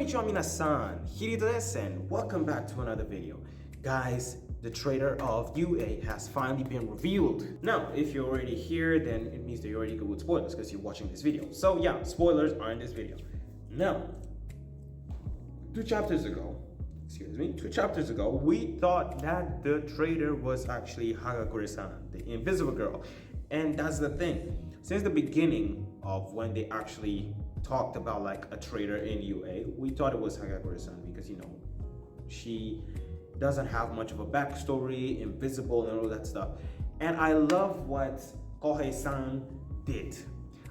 Konnichiwa minasan, Hirito desu, and welcome back to another video. Guys, the traitor of UA has finally been revealed. Now, if you're already here, then it means that you're already good with spoilers because you're watching this video. So yeah, spoilers are in this video. Now, two chapters ago, we thought that the traitor was actually Hagakure-san, the invisible girl. And that's the thing. Since the beginning of when they actually talked about like a traitor in UA, we thought it was Hagakure-san because, you know, she doesn't have much of a backstory, invisible and all that stuff. And I love what Kohei-san did.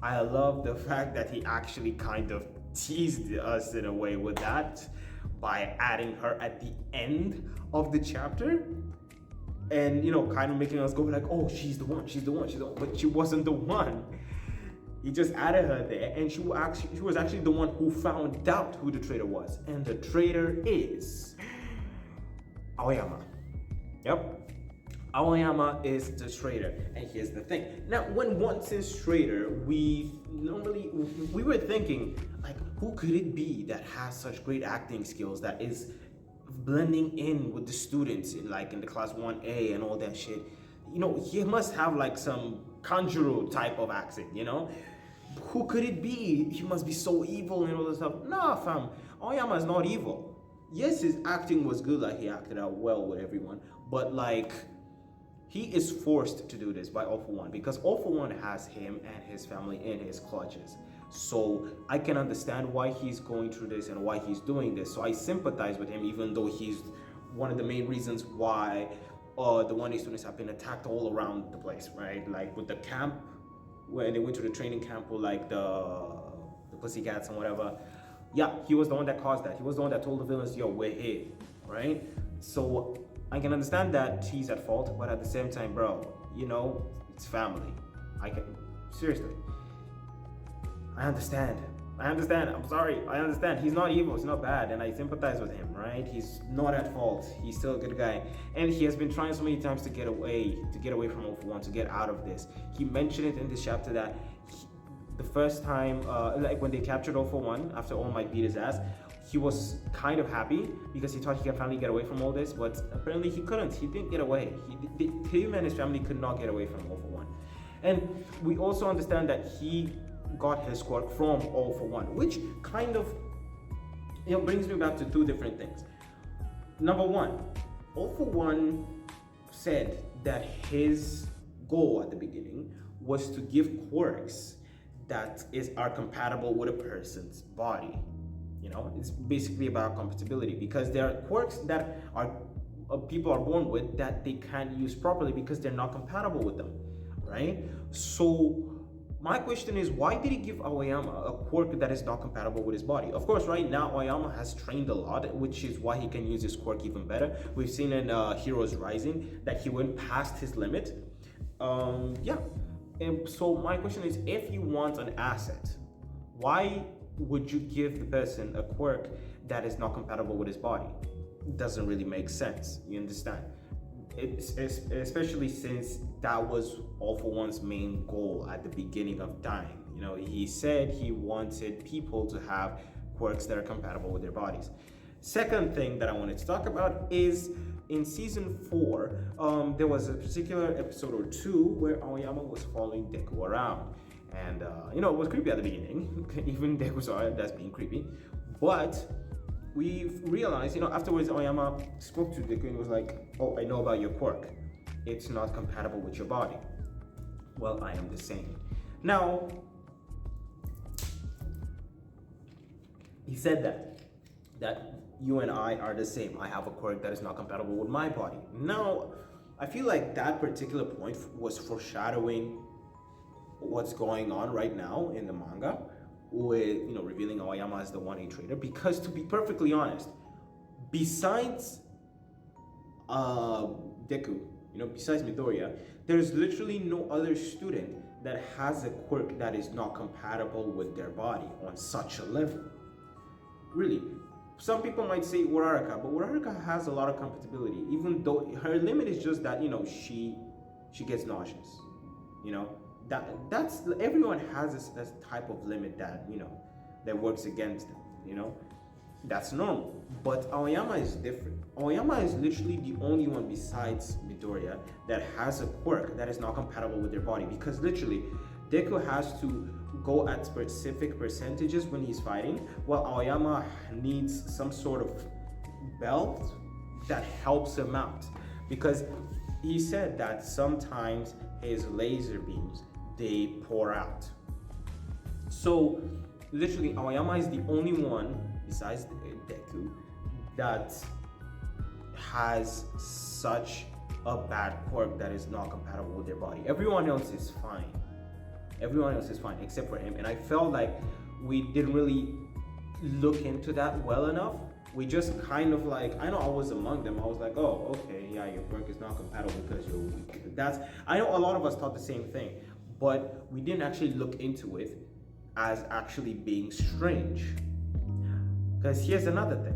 I love the fact that he actually kind of teased us in a way with that by adding her at the end of the chapter. And, you know, kind of making us go like, oh, she's the one, but she wasn't the one. He just added her there, and she was actually the one who found out who the traitor was. And the traitor is Aoyama. Yep. Aoyama is the traitor. And here's the thing. Now, when one says traitor, we were thinking, like, who could it be that has such great acting skills, that is blending in with the students in the class 1A and all that shit? You know, he must have like some Kanjuro type of accent, you know? Who could it be? He must be so evil and all that stuff. Nah, fam, Aoyama is not evil. Yes, his acting was good, like he acted out well with everyone, but like, he is forced to do this by All For One because All For One has him and his family in his clutches. So I can understand why he's going through this and why he's doing this. So I sympathize with him, even though he's one of the main reasons why the 1A students have been attacked all around the place, right? Like with the camp, when they went to the training camp with like the pussycats and whatever. Yeah, he was the one that caused that. He was the one that told the villains, yo, we're here, right? So I can understand that he's at fault, but at the same time, bro, you know, it's family. Seriously. I understand. I'm sorry. I understand. He's not evil. He's not bad. And I sympathize with him, right? He's not at fault. He's still a good guy. And he has been trying so many times to get away from All For One, to get out of this. He mentioned it in this chapter that the first time, like when they captured All For One, after All Might beat his ass, he was kind of happy because he thought he could finally get away from all this, but apparently he couldn't. He didn't get away. Him and his family could not get away from All For One. And we also understand that he got his quirk from All For One, which kind of, you know, brings me back to two different things. Number one, All For One said that his goal at the beginning was to give quirks that are compatible with a person's body. You know, it's basically about compatibility, because there are quirks that people are born with that they can't use properly because they're not compatible with them, right? So my question is, why did he give Aoyama a quirk that is not compatible with his body? Of course, right now, Aoyama has trained a lot, which is why he can use his quirk even better. We've seen in Heroes Rising that he went past his limit. Yeah. And so my question is, if you want an asset, why would you give the person a quirk that is not compatible with his body? It doesn't really make sense. You understand? Especially since that was All For One's main goal at the beginning of time. You know, he said he wanted people to have quirks that are compatible with their bodies. Second thing that I wanted to talk about is in season 4, there was a particular episode or two where Aoyama was following Deku around. And, you know, it was creepy at the beginning. Even Deku saw it, that's being creepy. But we realized, you know, afterwards Aoyama spoke to Deku and was like, oh, I know about your quirk. It's not compatible with your body. Well, I am the same. Now, he said that you and I are the same. I have a quirk that is not compatible with my body. Now, I feel like that particular point was foreshadowing what's going on right now in the manga, with, you know, revealing Aoyama as the 1A traitor. Because to be perfectly honest, besides Deku, you know, besides Midoriya, there's literally no other student that has a quirk that is not compatible with their body on such a level. Really. Some people might say Uraraka, but Uraraka has a lot of compatibility, even though her limit is just that, you know, she gets nauseous, you know. That's everyone has this type of limit that, you know, that works against them, you know. That's normal. But Aoyama is different. Aoyama is literally the only one besides Midoriya that has a quirk that is not compatible with their body. Because literally, Deku has to go at specific percentages when he's fighting, while Aoyama needs some sort of belt that helps him out. Because he said that sometimes his laser beams, they pour out. So literally, Aoyama is the only one besides Deku that has such a bad quirk that is not compatible with their body. Everyone else is fine. Everyone else is fine except for him. And I felt like we didn't really look into that well enough. We just kind of like, I know I was among them. I was like, oh, okay, yeah, your quirk is not compatible because you're weak. I know a lot of us thought the same thing, but we didn't actually look into it as actually being strange. Because here's another thing.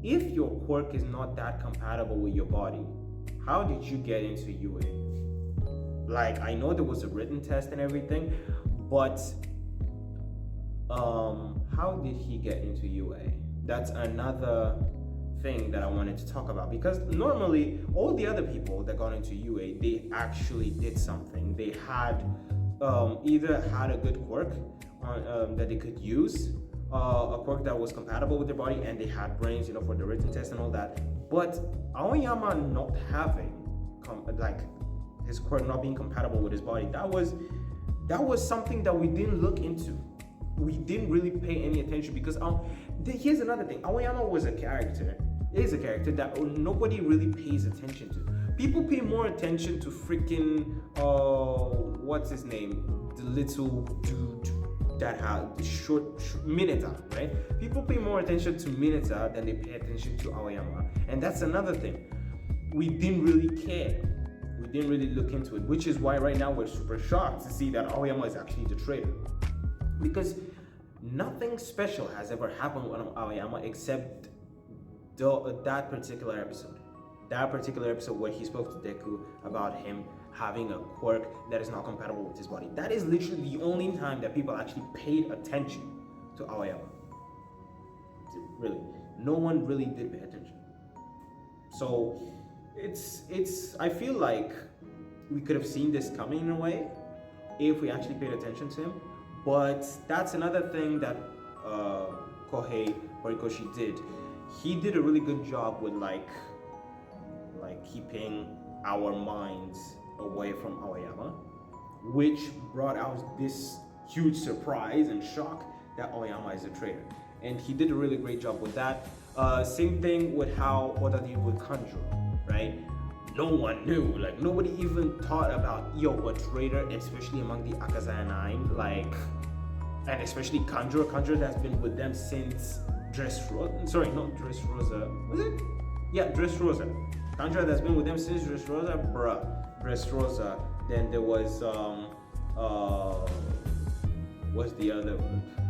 If your quirk is not that compatible with your body, how did you get into UA? Like, I know there was a written test and everything, but how did he get into UA? That's another thing that I wanted to talk about, because normally all the other people that got into UA, they actually did something. They had either had a good quirk that they could use, a quirk that was compatible with their body, and they had brains, for the written test and all that. But Aoyama not having his quirk not being compatible with his body, that was something that we didn't look into. We didn't really pay any attention, because here's another thing. Aoyama is a character that nobody really pays attention to. People pay more attention to freaking what's his name, the little dude that had the short Mineta, right? People pay more attention to Mineta than they pay attention to Aoyama, and that's another thing. We didn't really care. We didn't really look into it, which is why right now we're super shocked to see that Aoyama is actually the traitor, because nothing special has ever happened with Aoyama except that particular episode. That particular episode where he spoke to Deku about him having a quirk that is not compatible with his body. That is literally the only time that people actually paid attention to Aoyama. Really, no one really did pay attention. So I feel like we could have seen this coming in a way if we actually paid attention to him. But that's another thing that Kohei Horikoshi did. He did a really good job with like keeping our minds away from Aoyama, which brought out this huge surprise and shock that Aoyama is a traitor. And he did a really great job with that. Same thing with how Oda did with Kanjuro, right? No one knew, like nobody even thought about, a traitor, especially among the Akazaya 9, and especially Kanjuro that's been with them since Dressrosa. Was it? Yeah, Dressrosa. Kanjuro that's been with them since Dressrosa, Dressrosa. Then there was what's the other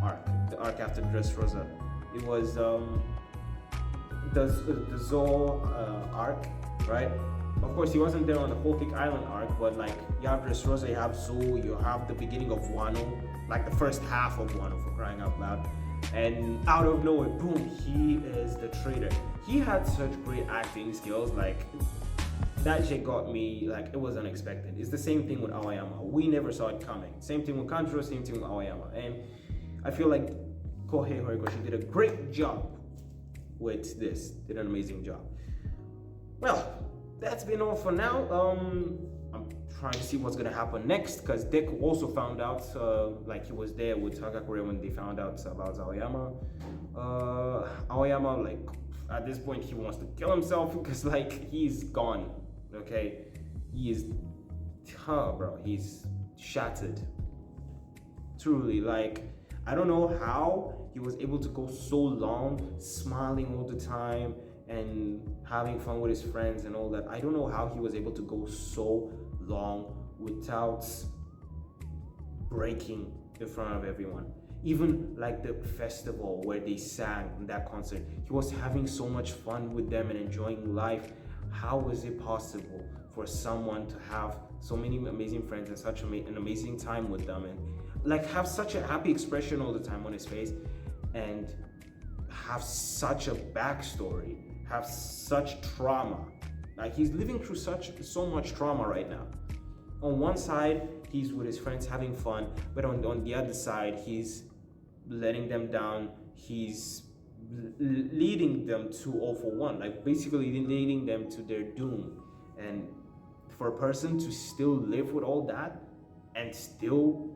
arc? The arc after Dressrosa. It was the Zou arc, right? Of course, he wasn't there on the Whole Cake Island arc, but you have Dressrosa, you have Zou, you have the beginning of Wano, the first half of Wano, for crying out loud. And out of nowhere, boom, he is the traitor. He had such great acting skills, that shit got me, it was unexpected. It's the same thing with Aoyama. We never saw it coming. Same thing with Kanjuro, same thing with Aoyama. And I feel like Kohei Horikoshi did a great job with this. Did an amazing job. Well, that's been all for now. I'm trying to see what's gonna happen next, because Deku also found out, he was there with Hagakure when they found out about Aoyama. Aoyama, at this point, he wants to kill himself because, he's gone. Okay, he is, he's shattered. Truly, I don't know how he was able to go so long, smiling all the time and having fun with his friends and all that. I don't know how he was able to go so long without breaking in front of everyone. Even the festival where they sang in that concert, he was having so much fun with them and enjoying life. How is it possible for someone to have so many amazing friends and such an amazing time with them, and have such a happy expression all the time on his face, and have such a backstory, have such trauma. Like he's living through so much trauma right now. On one side, he's with his friends having fun, but on the other side, he's letting them down. He's leading them to all for one, like basically leading them to their doom. And for a person to still live with all that and still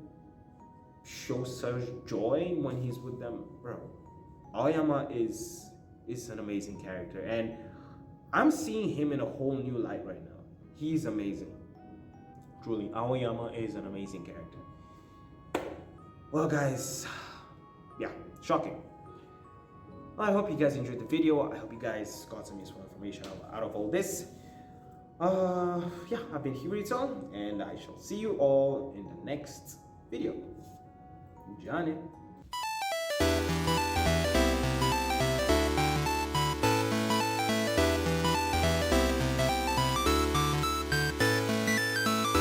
show such joy when he's with them, bro. Aoyama is an amazing character, and I'm seeing him in a whole new light right now. He's amazing. Truly, Aoyama is an amazing character. Well, guys, yeah, shocking. Well, I hope you guys enjoyed the video. I hope you guys got some useful information out of all this. Yeah, I've been Hirito, and I shall see you all in the next video. Johnny.